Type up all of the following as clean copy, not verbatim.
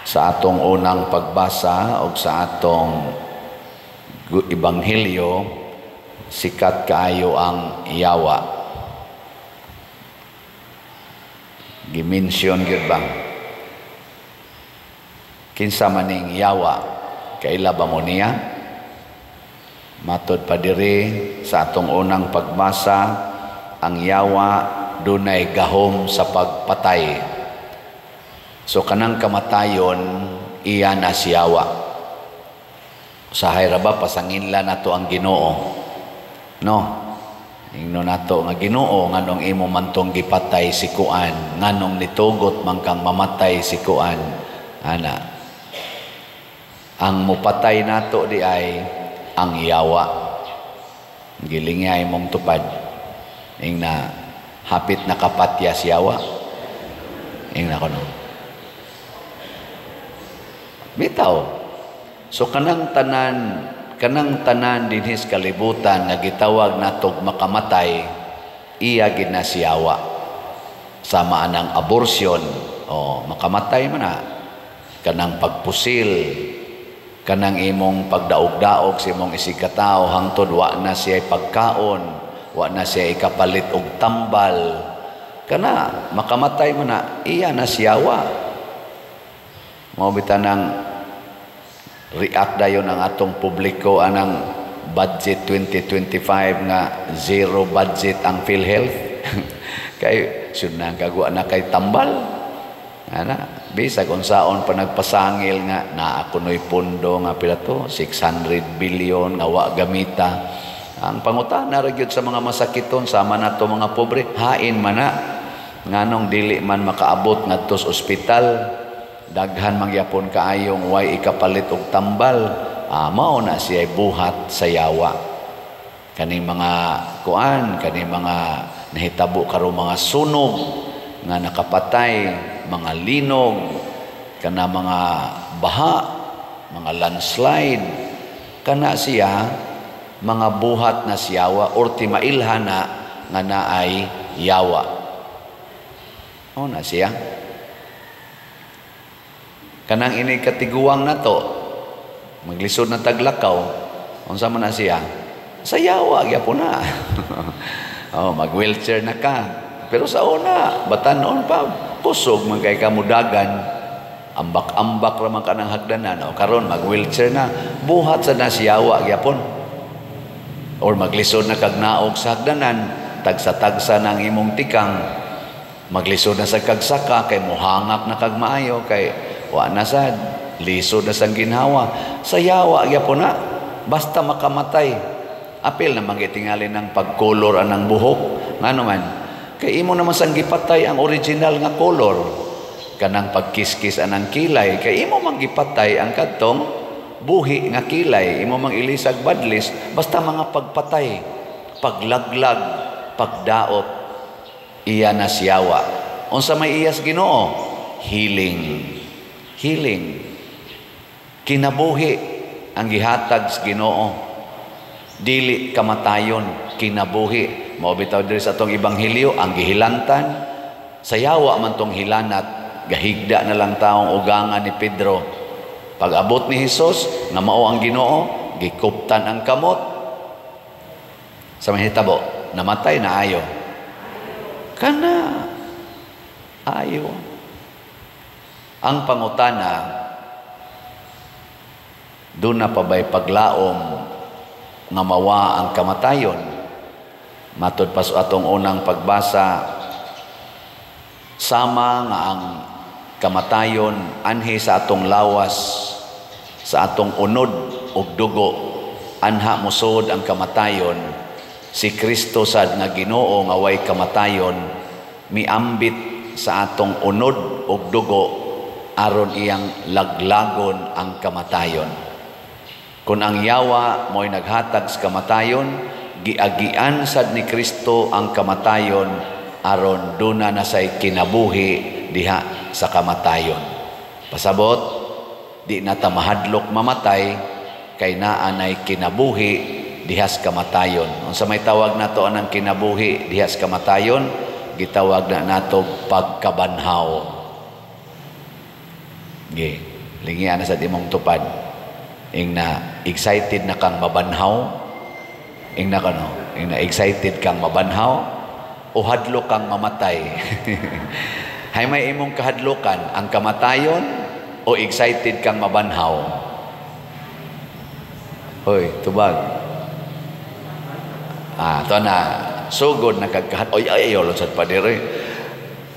Sa atong unang pagbasa o sa atong Ebanghelyo, sikat kaayo ang yawa. Gimension gyud ba? Kinsa maning yawa? Kaila ba mo niya? Matod pa diri sa atong unang pagbasa, ang yawa dunay gahom sa pagpatay. So kanang kamatayon, iya na si yawa. Usahay ra ba pasanginla nato ang Ginoo? No. Ingno nato nga Ginoo nganong imo mantong gipatay si kuan, nganong nitugot man kang mamatay si kuan. Ana. Ang mupatay nato di ay ang yawa. Gilingay mong tupad. Ingna hapit nakapatya si yawa. Ingna kono. Bitaw. So kanang tanan dinhis kalibutan nga gitawag natog makamatay, iya gid na si yawa. Sama anang abortion, makamatay man na. Kanang pagpusil, kanang imong pagdaog-daog sa imong isigkatao hangtod wa na siya pagkaon, wa na siya ikapalit og tambal. Kana makamatay man na, iya na si yawa. Mao bitanang react dayon ang atong publiko anang budget 2025 nga zero budget ang PhilHealth. Kay sud na kagwa na kay tambal. Ana, bisag unsaon pa nagpasangil nga naa kunoy pondo nga pila to 600 billion nga wa gamita. Ang pangutana ra gyud sa mga masakiton sama nato mga pobre, hain man na nganong dili man makaabot ngadto sa ospital. Daghan mangyapon kaayong way ikapalit og tambal, mao na siya buhat sa yawa. Kaning mga kuan, kaning mga nahitabo karo mga sunog nga nakapatay, mga linog, kana mga baha, mga landslide, kana siya mga buhat na si yawa or timailhana nga naay yawa. O na siya. Kanang ini katiguang nato maglisod na taglakaw unsa man na siya sa yawa gyapon na. Mag wheelchair na ka pero sa una batanon pa kusog man kay kamudagan ambak-ambak ra man kanang hagdanan karon mag wheelchair na buhat sa na si yawa gyapon or maglisod na kag naog sa hagdanan tagsa-tagsa ng imong tikang maglisod na sa kagsaka kay mohangak na kag maayo kay wa na sad, lisod na sang ginhawa. Sa yawa gyapon na, basta makamatay. Apil na mangitingali ng pagkolor anang buhok. Nga naman, kay imo naman sang gipatay ang original nga kolor. Kanang pagkiskis anang kilay, kay imo manggipatay ang kadtong buhi nga kilay. Imo mang ilisag badlis, basta mga pagpatay, paglaglag, pagdaot, iya na siyawa. Unsa may iyas Ginoo? Healing. Kinabuhi ang gihatag sa Ginoo. Dili kamatayon, kinabuhi. Mao bitaw diri sa atong ebanghelyo ang gihilantan sa yawa man tong hilanat, gahigda na lang taong ugangan ni Pedro. Pag abot ni Hesus nga mao ang Ginoo, gikuptan ang kamot. Sa mahitabo, namatay na ayo. Kana ayo. Ang pangutana, doon na pa ba'y paglaom nga mawa ang kamatayon? Matod pa sa atong unang pagbasa, sama nga ang kamatayon anhi sa atong lawas, sa atong unod ug dugo, anha musod ang kamatayon. Si Kristo sad nga Ginoo nga way kamatayon, miambit sa atong unod ug dugo aron iyang laglagon ang kamatayon. Kung ang yawa mo'y naghatag sa kamatayon, giagian sad ni Kristo ang kamatayon aron duna na say kinabuhi diha sa kamatayon. Pasabot, di na ta mahadlok mamatay kay naanay kinabuhi diha sa kamatayon. Unsa may tawag nato anang kinabuhi diha sa kamatayon? Gitawag na nato pagkabanhaw. Lingian na sa imong tupad. Ing na excited na kang mabanhaw. Ing na excited kang mabanhaw o hadlo kang mamatay. Hay may imong kahadlukan ang kamatayon o excited kang mabanhaw. Hoy, tubag. Ito na sugod na kagkahat. Oy, ayaw lusad pa diri.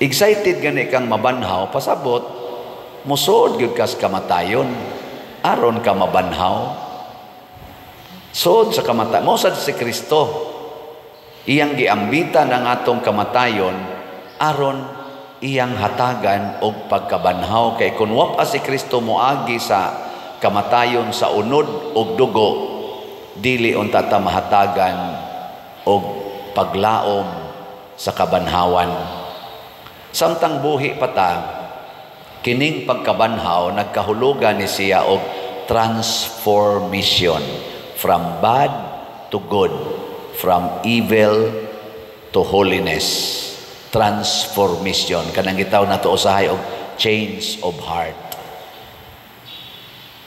Excited gani kang mabanhaw, pasabot musuod gyud kas kamatayon aron ka mabanhaw. Suod sa kamatayon mo sad si Kristo iyang giambitan ang atong kamatayon aron iyang hatagan og pagkabanhaw. Kay kun wa pa si Kristo moagi sa kamatayon sa unod og dugo, dili unta ta mahatagan og paglaom sa kabanhawan. Samtang buhi pa ta, kining pagkabanhaw nagkahulugan ni siya og transformation from bad to good, from evil to holiness. Transformation kanang gitaw nato usahay og change of heart.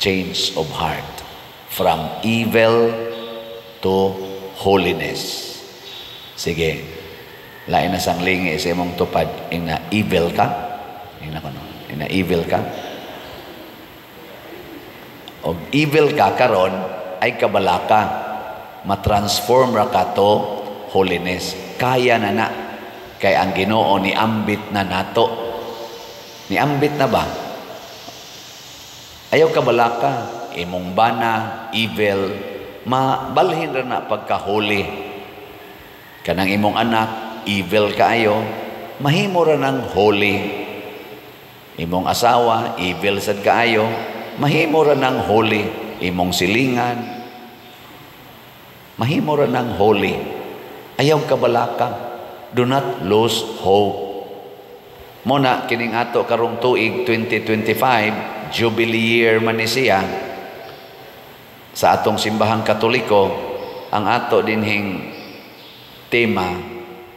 Change of heart from evil to holiness. Sige, lain na sang lingi sa imong tupad. Ing na evil ka, ing na evil ka, o evil ka karon ay kabalaka, matransform ra ka to holiness. Kaya na kay ang Ginoo ni ambit na nato. Ni ambit na ba? Ayaw kabalaka, imong bana evil, mabalhin ra na pagka-holy. Kanang imong anak evil kaayo, mahimo ra nang holy. Imong asawa evil sad kaayo, mahimo ra nang holy. Imong silingan mahimo ra nang holy. Ayaw kabalaka. Do not lose hope. Muna kining ato karong tuig 2025, Jubilee year man ni siya. Sa atong simbahang Katoliko, ang ato dinhing tema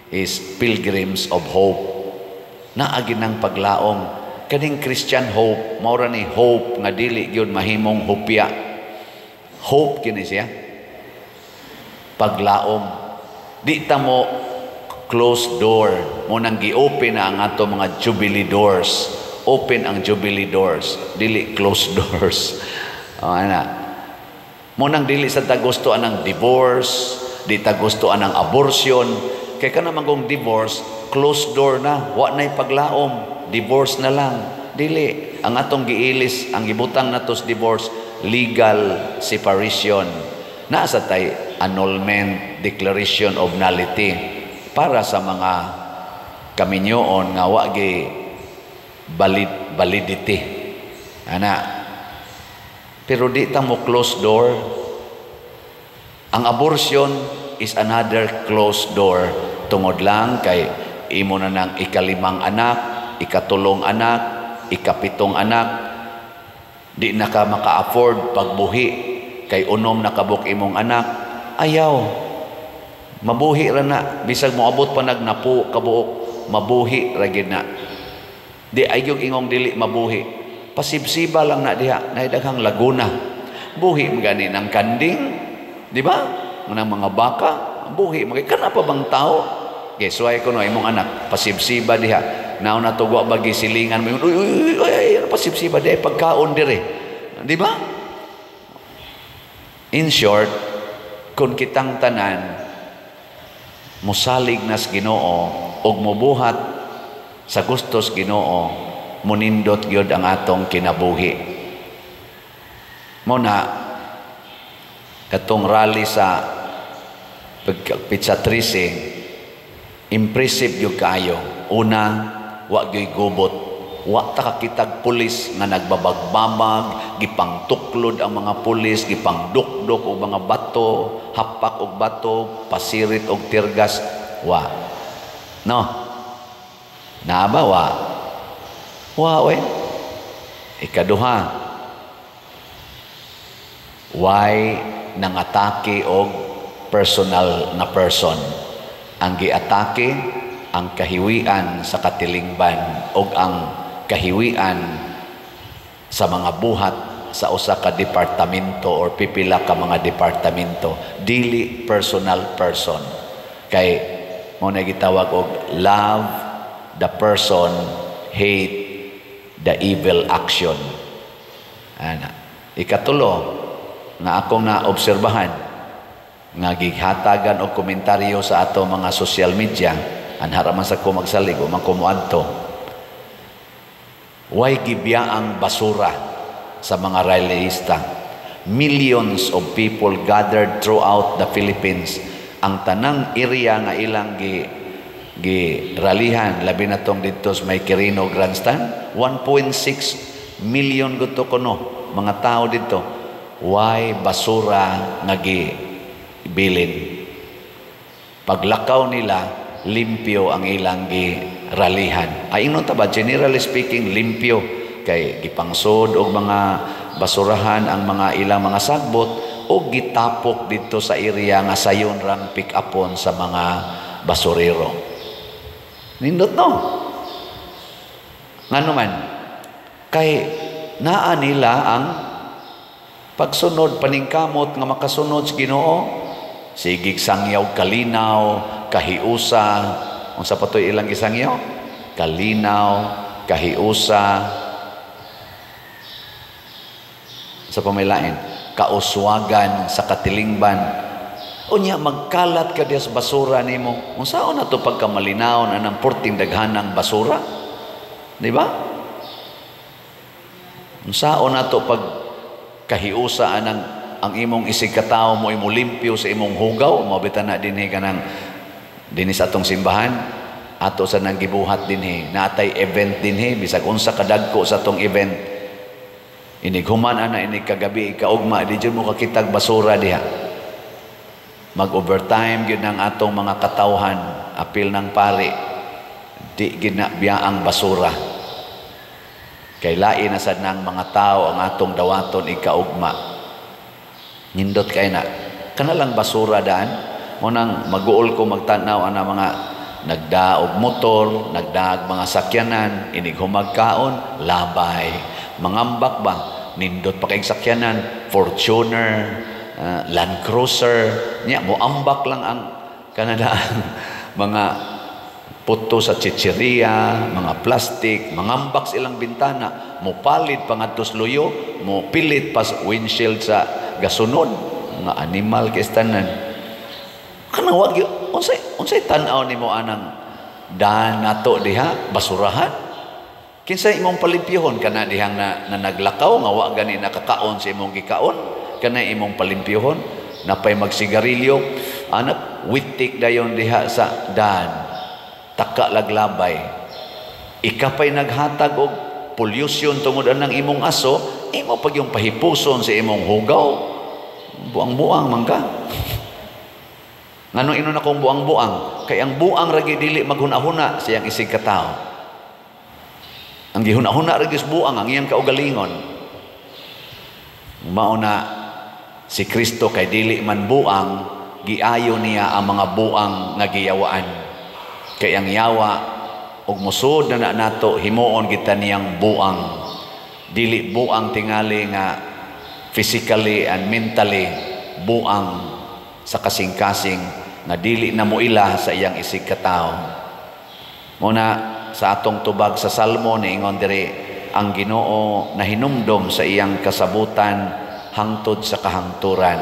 is Pilgrims of Hope. Naagi ng paglaom. Kaning Christian hope, maura ni hope nga dili gyud mahimong hupya. Hope kini siya. Paglaom. Di ta mo closed door. Mo nang gi-open na ang ato mga Jubilee doors. Open ang Jubilee doors. Dili closed doors. Mo nang dili sa tagustuhan ng divorce, di tagustuhan ng abortion. Kaya ka naman kung divorce, closed door na. Wa na'y paglaom. Divorce na lang. Dili. Ang atong giilis, ang gibutang natos divorce, legal separation. Nasa tay annulment, declaration of nullity. Para sa mga kaminyoon nga wa gi validity. Pero di ta mo close door. Ang abortion is another closed door. Tungod lang kay imo na ng ikalimang anak, ikatulong anak, ikapitong anak, di na ka maka-afford pagbuhi kay unom na kabuk imong anak. Ayaw. Mabuhi ra na. Bisag mo abot pa nagnapo kabuok, mabuhi ra gid na. Di ayog ingong dili mabuhi. Pasibsiba lang na diha. Naidaghang Laguna. Buhi magani ng kanding. Di ba? Ng mga baka. Buhi. Kana pa bang tao? Guess why ko no imong anak. Pasibsiba diha. Now natugwa bagi silingan mo. Uy, pasibsiba diha. Pagkaon dire. Di ba? In short, kung kitang tanan, musalig nas Ginoo ug mubuhat sa gustos Ginoo, munindot gyud ang atong kinabuhi. Muna katong rally sa Pizza 13, impressive gyud kayo. Una, wa gyud gubot. Wa ta kakitag pulis nga nagbabagbabag, gipangtuklod ang mga pulis, gipangdukdok og mga bato, hapak og bato, pasirit og tirgas. Wa. No. Naaba wa. Wa we. Ikaduha. Why nangatake og personal na person. Ang giatake ang kahiwian sa katilingban og ang kahiwian sa mga buhat sa usa ka departamento or pipila ka mga departamento, dili personal person. Kay mo na gitawag og love the person, hate the evil action. Ana. Ikatulo nga akong naobserbahan nga gighatagan og komentaryo sa ato mga social media, anharaman sa ko magsalig o magkumuadto. Way gibiyaang basura sa mga rallyista. Millions of people gathered throughout the Philippines. Ang tanang area nga ilang rallyhan, labi na tong dito sa may Quirino Grandstand, 1.6 million gusto ko no, mga tao dito. Why basura nga gibilin? Paglakaw nila, limpyo ang ilang rallyhan. Ay ino ta ba, generally speaking, limpyo. Kay gipangsod og mga basurahan ang mga ilang mga sagbot o gitapok dito sa area nga sayon rang pick upon sa mga basurero. Nindot no? Ngano man, kay naa nila ang pagsunod paningkamot nga makasunod sa Ginoo, sigig sangyaw kalinaw, kahiusa, unsa pa toy ilang gisangyaw? Kalinaw, kahiusa, sa pamilain, kauswagan sa katilingban. Unya magkalat ka diya sa basura nimo. Unsaon na to pagkamalinaw na ng porting daghanang basura? Di ba? Unsaon na to pag kahiusa ang imong isig katao mo imo limpyo sa imong hugaw, mabitan na dinhi kanang dinhi sa atong simbahan, ato sa nang gibuhat dinhi, natay event dinhi bisag unsa kadagko sa atong event. Inighuman ana inig kagabi kaugma di jud mo kakitag basura diha. Mag-overtime gyud ang atong mga katawhan, apil ng pari. Di gid na biyaang basura. Kay lain na sad nang mga tao ang atong dawaton ikaugma. Nindot kay na. Kana lang basura daan. Mo nang mag-uol ko magtanaw ana mga nagdaog motor, nagdaag mga sakyanan, inighumag kaon, labay. Mangambak ba? Nindot pa kayong sakyanan, Fortuner, Land Cruiser, niya, muambak lang ang kanadaan. Mga puto sa chicheria, mga plastic, mangambak silang bintana, mupalit pangatos luyo, mupilit pas windshield sa gasunod, mga animal kistanan. Kanawag yun, unsay tanaw ni mo anang daan nato diha, basurahan? Kinsay imong palimpyuhon kana dihang na naglakaw nga wa gani nakakaon sa imong gikaon, kana imong palimpyuhon napay magsigarilyo anak witik dayon diha sa daan taka laglabay ikapay naghatag og pollution tungod anang imong aso, imo pag yung pahipuson sa imong hugaw, buang-buang man ka. Ngano ino na kong buang-buang kay ang buang ragi dili maghuna-huna siyang isig katao. Ang gihuna-huna rin buang ang iyang kaugalingon. Mauna si Kristo kay dili man buang, giayo niya ang mga buang nga giyawaan. Kay ang yawa og musud na nato himuon kita niyang buang. Dili buang tingali nga physically and mentally, buang sa kasing-kasing nga dili na moila sa iyang isig katao. Muna sa atong tubag sa Salmo niingon diri ang Ginoo nahinumdom sa iyang kasabutan hangtod sa kahangturan.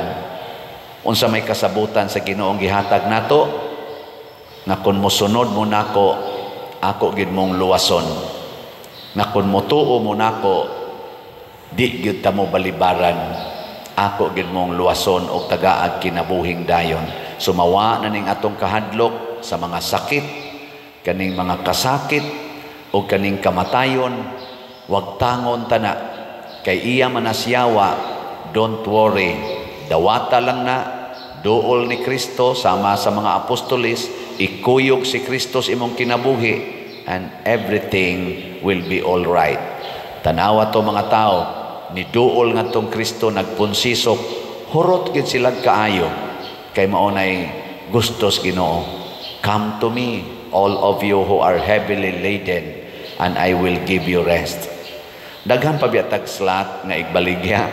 Unsa may kasabutan sa Ginoong gihatag nato nga kun mosunod mo nako ako gid mong luwason, nga kun motuo mo nako di gyud ta mo balibaran, ako gid mong luwason og tagaag kinabuhing dayon. Sumawa na ning atong kahadlok sa mga sakit, kaning mga kasakit o kaning kamatayon, wag tangon tana kay iya manasyawa. Don't worry, dawata lang na duol ni Kristo sama sa mga apostolis, ikuyog si Kristo sa imong kinabuhi and everything will be all right. Tanawa to mga tao ni duol nga tong Kristo nagpunsisok, hurot gid sila kaayo kay maunay gustos Ginoo. Come to me all of you who are heavily laden, and I will give you rest. Daghan pa biatag slot nga igbaligya.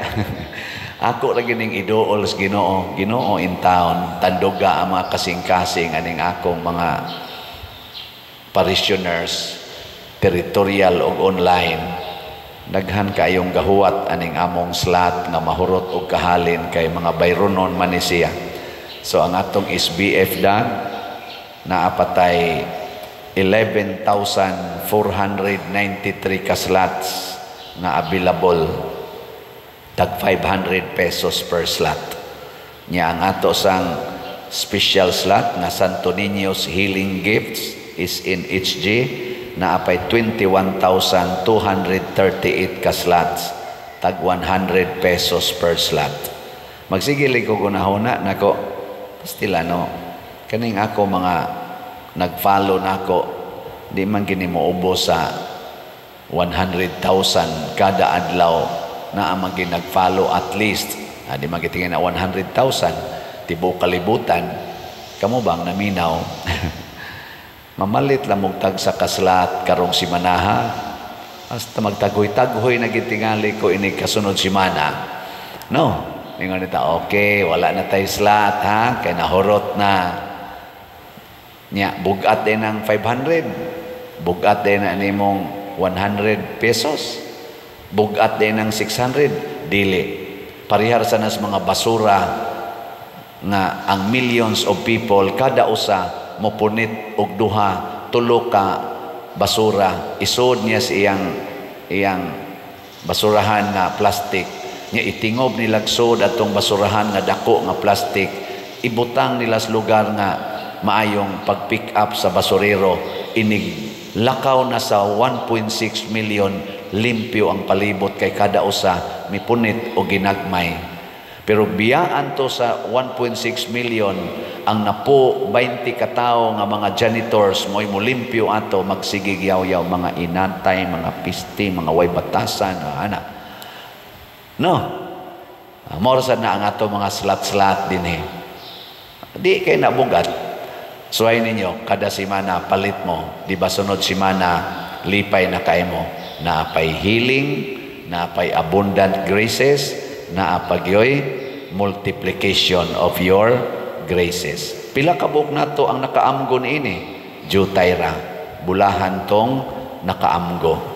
Ako lagi ning iduol sa Ginoo, Ginoo in town, tanduga ang mga kasing-kasing aning akong mga parishioners, territorial o online. Daghan kayong gahuwat aning among slot nga mahurot og kahalin kay mga bayronon man ni siya. So ang atong SBF dag naapatay 11,493 ka slots na available, tag 500 pesos per slot. Nya ang ato sang special slot nga Santo Niño's Healing Gifts is in HG na apay 21,238 ka slots, tag 100 pesos per slot. Magsigili ko gunahuna nako pastilano kaning ako mga nag-follow nako di man gini moubos sa 100,000 kada adlaw na ang mga nag-follow at least. Di magitingin na 100,000 tibo kalibutan. Kamo bang naminaw? Mamalit lang mong sa kaslat karong simanaha. Hasta magtagoy-tagoy na gitingali ko ini kasunod simana. No? Ingon nita, okay, wala na tayo slat, ha? Kaya nahurot na. Nya, bugat din ng 500. Bugat din na nimong 100 pesos. Bugat din ng 600. Dili. Parihar sa nas mga basura nga ang millions of people kada usa mopunit og duha tulo ka basura isod niya sa iyang basurahan nga plastic nya itingob nila sod atong basurahan nga dako nga plastic ibutang nila sa lugar nga maayong pag-pick up sa basurero inig lakaw na sa 1.6 million limpyo ang palibot kay kada usa mipunit o ginagmay. Pero biyaan to sa 1.6 million ang napo 20 katao nga mga janitors mo'y mulimpyo ato magsigig yaw-yaw mga inantay, mga pisti, mga way batasan, anak. No. Morsan na ang ato mga slat-slat din eh. Di kay nabugat. Suway ninyo, kada simana palit mo. Di ba sunod simana, lipay na kay mo. Naapay healing, naapay abundant graces, naapagyoy multiplication of your graces. Pila ka buok nato ang nakaamgo ini? Jutay ra. Bulahan tong nakaamgo.